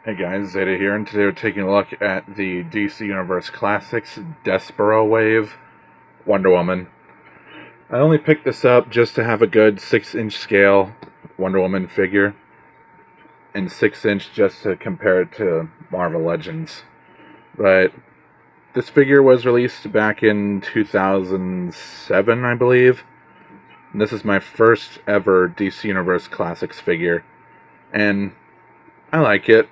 Hey guys, Zeta here, and today we're taking a look at the DC Universe Classics Despero Wave Wonder Woman. I only picked this up just to have a good 6-inch scale Wonder Woman figure, and 6-inch just to compare it to Marvel Legends. But this figure was released back in 2007, I believe, and this is my first ever DC Universe Classics figure, and I like it.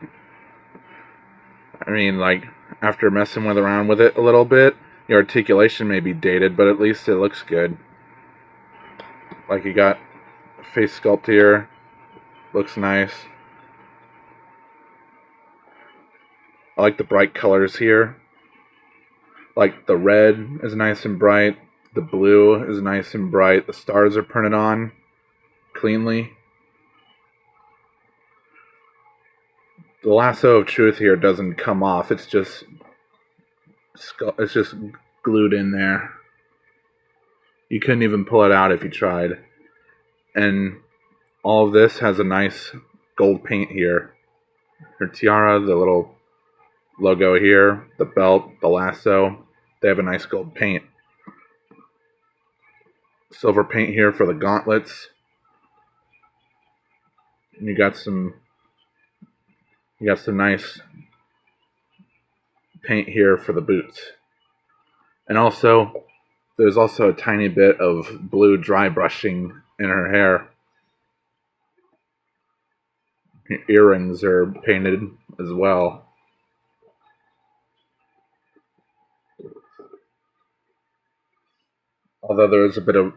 I mean, like, after messing around with it a little bit, the articulation may be dated, but at least it looks good. Like, you got face sculpt here, looks nice. I like the bright colors here. Like, the red is nice and bright, the blue is nice and bright, the stars are printed on cleanly. The lasso of truth here doesn't come off, it's just glued in there. You couldn't even pull it out if you tried. And all of this has a nice gold paint here. Her tiara, the little logo here, the belt, the lasso, they have a nice gold paint. Silver paint here for the gauntlets. And you got some nice paint here for the boots. And also, there's also a tiny bit of blue dry brushing in her hair. Her earrings are painted as well. Although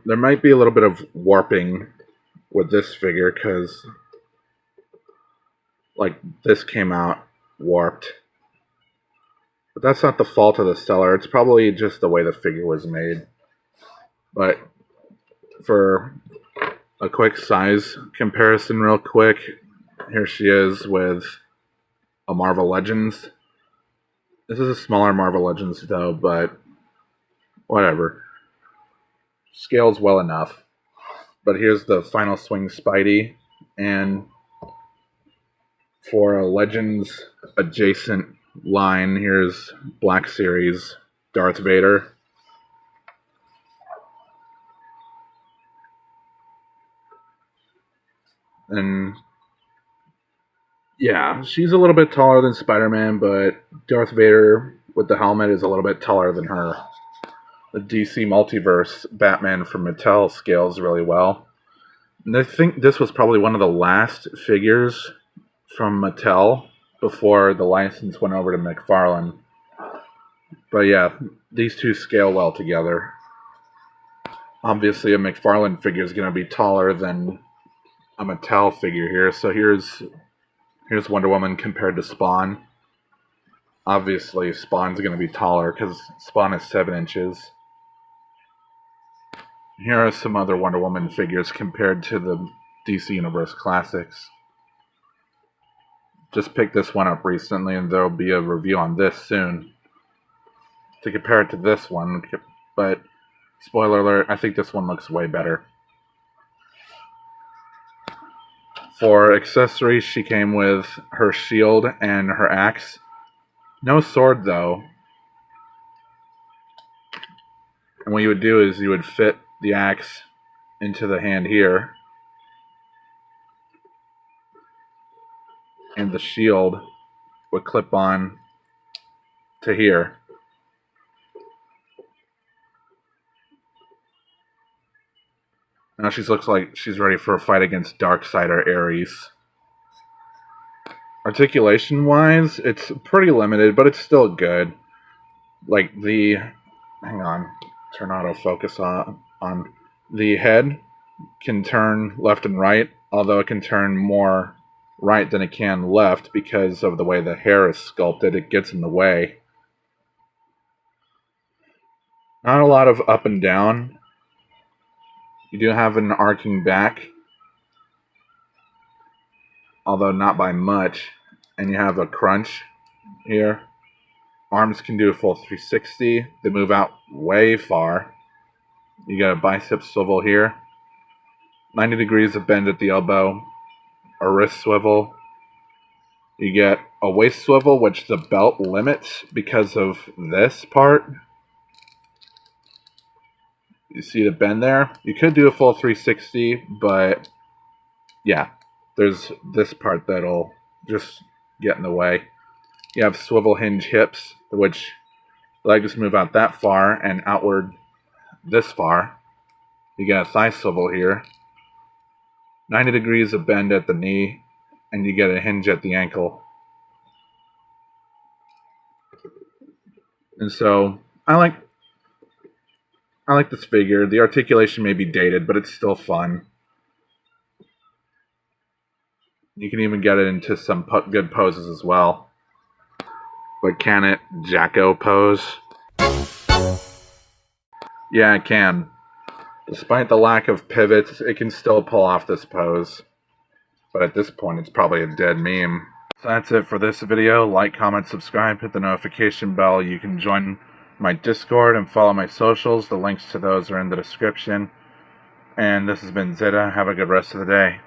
there might be a little bit of warping with this figure, because like this came out warped. But that's not the fault of the seller, it's probably just the way the figure was made. But for a quick size comparison real quick, here she is with a Marvel Legends. This is a smaller Marvel Legends though, but whatever. Scales well enough. But here's the Final Swing Spidey, and for a Legends adjacent line, here's Black Series Darth Vader. And yeah, she's a little bit taller than Spider-Man, but Darth Vader with the helmet is a little bit taller than her. The DC Multiverse Batman from Mattel scales really well. And I think this was probably one of the last figures from Mattel before the license went over to McFarlane. But yeah, these two scale well together. Obviously, a McFarlane figure is going to be taller than a Mattel figure here. So here's Wonder Woman compared to Spawn. Obviously, Spawn's going to be taller because Spawn is 7 inches. Here are some other Wonder Woman figures compared to the DC Universe Classics. Just picked this one up recently, and there'll be a review on this soon to compare it to this one. But spoiler alert, I think this one looks way better. For accessories, she came with her shield and her axe. No sword, though. And what you would do is you would fit the axe into the hand here. And the shield would clip on to here. Now she looks like she's ready for a fight against Darkseid or Ares. Articulation-wise, it's pretty limited, but it's still good. Like hang on, turn autofocus on. The head can turn left and right, although it can turn more right than it can left because of the way the hair is sculpted. It gets in the way. Not a lot of up and down. You do have an arcing back, although not by much. And you have a crunch here. Arms can do a full 360. They move out way far. You got a bicep swivel here. 90 degrees of bend at the elbow. A wrist swivel. You get a waist swivel, which the belt limits because of this part. You see the bend there? You could do a full 360, but yeah, there's this part that'll just get in the way. You have swivel hinge hips, which legs move out that far and outward this far. You get a thigh swivel here. 90 degrees of bend at the knee, and you get a hinge at the ankle. And so I like this figure. The articulation may be dated, but it's still fun. You can even get it into some good poses as well. But can it Jacko pose? Yeah, it can. Despite the lack of pivots, it can still pull off this pose. But at this point, it's probably a dead meme. So that's it for this video. Like, comment, subscribe, hit the notification bell. You can join my Discord and follow my socials. The links to those are in the description. And this has been Zeta. Have a good rest of the day.